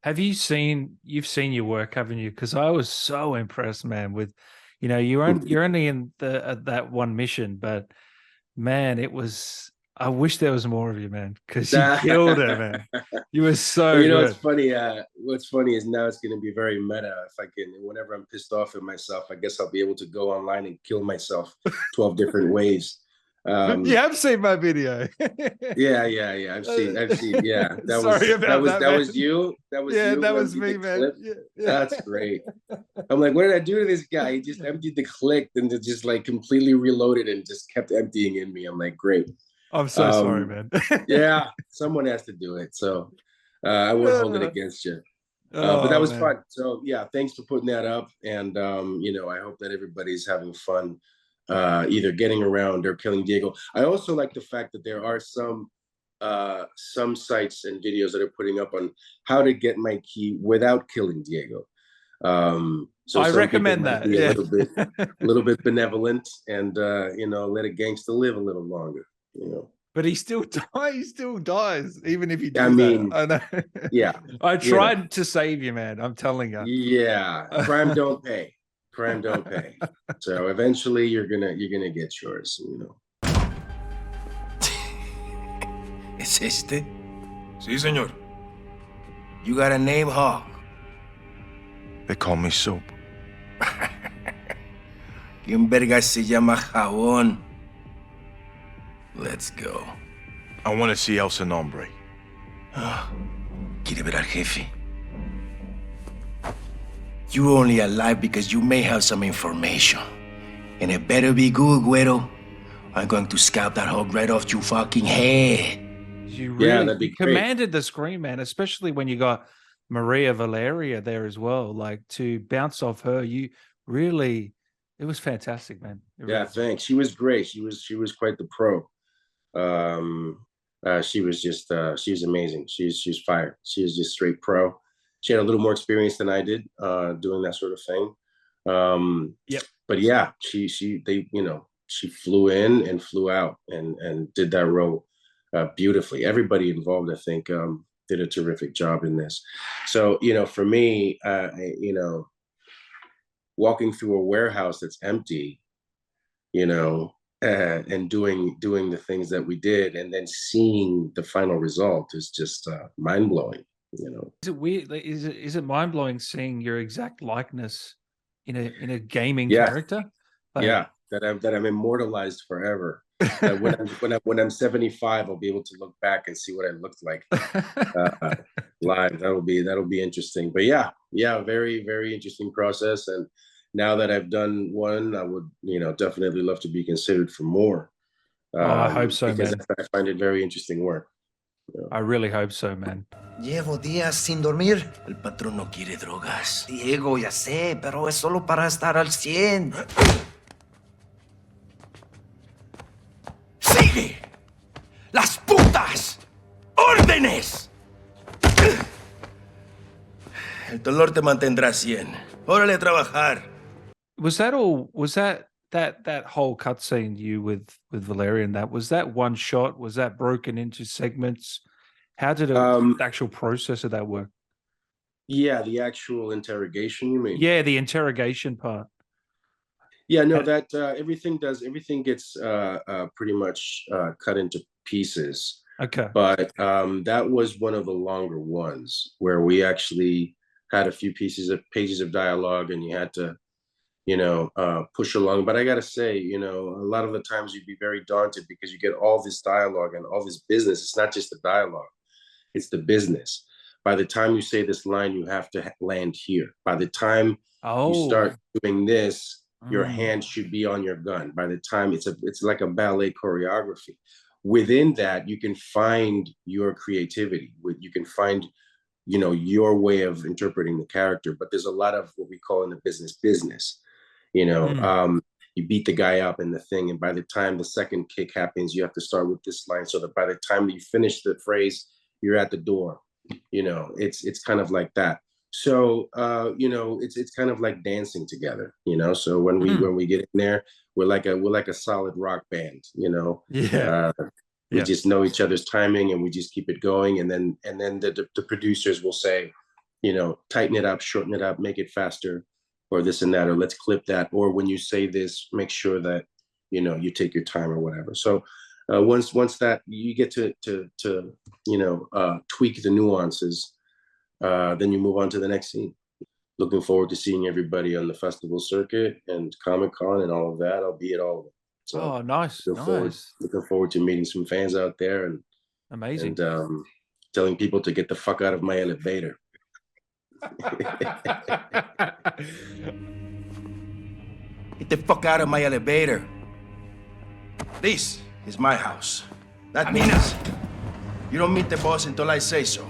Have you've seen your work, haven't you? Because I was so impressed, man, with you're only in the that one mission, but man, it was I wish there was more of you, man, because you killed it, man. You were Well, so you know, what's good. funny. What's funny is now it's going to be very meta. If I can, whenever I'm pissed off at myself, I guess I'll be able to go online and kill myself 12 different ways. You Um, have seen my video. yeah. I've seen. Yeah, Sorry about that, that man. was you. That was Yeah, you that who was emptied the me, man. clip. Yeah, That's yeah. great. I'm like, what did I do to this guy? He just emptied the clip and just like completely reloaded and just kept emptying in me. I'm like, great. I'm so sorry, Um, man. yeah, someone has to do it. So I won't hold it Yeah. against you. But that Oh was man. fun. So yeah, thanks for putting that up. And I hope that everybody's having fun, either getting around or killing Diego. I also like the fact that there are some sites and videos that are putting up on how to get my key without killing Diego. So I some people recommend might that. be a Yeah. little bit benevolent and let a gangster live a little longer. But he still dies. He still dies, even if you I do that. mean, I know. yeah, I you know, tried to save you, man. I'm telling you. yeah, crime don't pay. Crime don't pay. So eventually you're gonna get yours. ¿Es este? Sí, señor. You got a name, Hawk? They call me Soap. ¿Quién verga se llama Jabón? Let's go. I want to see Elsa Nombre. ¿Quiere ver al jefe? You're only alive because you may have some information. And it better be good, Güero. I'm going to scalp that hog right off your fucking head. You Yeah, really that'd be great. commanded the screen, man, especially when you got Maria Valeria there as well. Like to bounce off her, you really it was fantastic, man. Yeah, thanks. She was great. She was quite the pro. She was amazing. She's fire. She is just straight pro. She had a little more experience than I did doing that sort of thing. Yep. But yeah, she flew in and flew out and did that role beautifully. Everybody involved, I think, did a terrific job in this. So for me, walking through a warehouse that's empty, and doing the things that we did, and then seeing the final result is just mind blowing. Is it weird? Like, is it mind blowing seeing your exact likeness in a gaming Yeah, character? Like, yeah, that I'm immortalized forever. That when I'm 75, I'll be able to look back and see what I looked like live. That'll be interesting. But yeah, very very interesting process. And now that I've done one, I would definitely love to be considered for more, oh, I hope so, because man. I find it very interesting work. I really hope so, man. Llevo días sin dormir. El patrón no quiere drogas. Diego, ya sé, pero es solo para estar al 100. ¡Sigue! ¡Las putas! ¡Órdenes! El dolor te mantendrá 100. Órale a trabajar. Was that all? Was that whole cutscene you with Valeria and that was that one shot? Was that broken into segments? How did the actual process of that work? Yeah, the actual interrogation, you mean? Yeah, the interrogation part. Yeah, no, that everything gets pretty much cut into pieces. Okay. But that was one of the longer ones where we actually had a few pages of dialogue, and you had to, push along. But I gotta say, a lot of the times you'd be very daunted because you get all this dialogue and all this business. It's not just the dialogue, it's the business. By the time you say this line, you have to land here. By the time you start doing this, your hand should be on your gun. By the time it's like a ballet choreography. Within that, you can find your creativity. You can find, your way of interpreting the character. But there's a lot of what we call in the business. You beat the guy up in the thing, and by the time the second kick happens, you have to start with this line, so that by the time you finish the phrase, you're at the door. It's kind of like that. So it's kind of like dancing together. So when we get in there, we're like a solid rock band. Yeah. We just know each other's timing, and we just keep it going. And then the producers will say, tighten it up, shorten it up, make it faster, or this and that, or let's clip that, or when you say this, make sure that you take your time or whatever. So once that you get to tweak the nuances, then you move on to the next scene. Looking forward to seeing everybody on the festival circuit and Comic-Con and all of that. I'll be at all of it. So Oh, nice, looking forward to meeting some fans out there and amazing. Telling people to get the fuck out of my elevator. Get the fuck out of my elevator. This is my house. That means you don't meet the boss until I say so.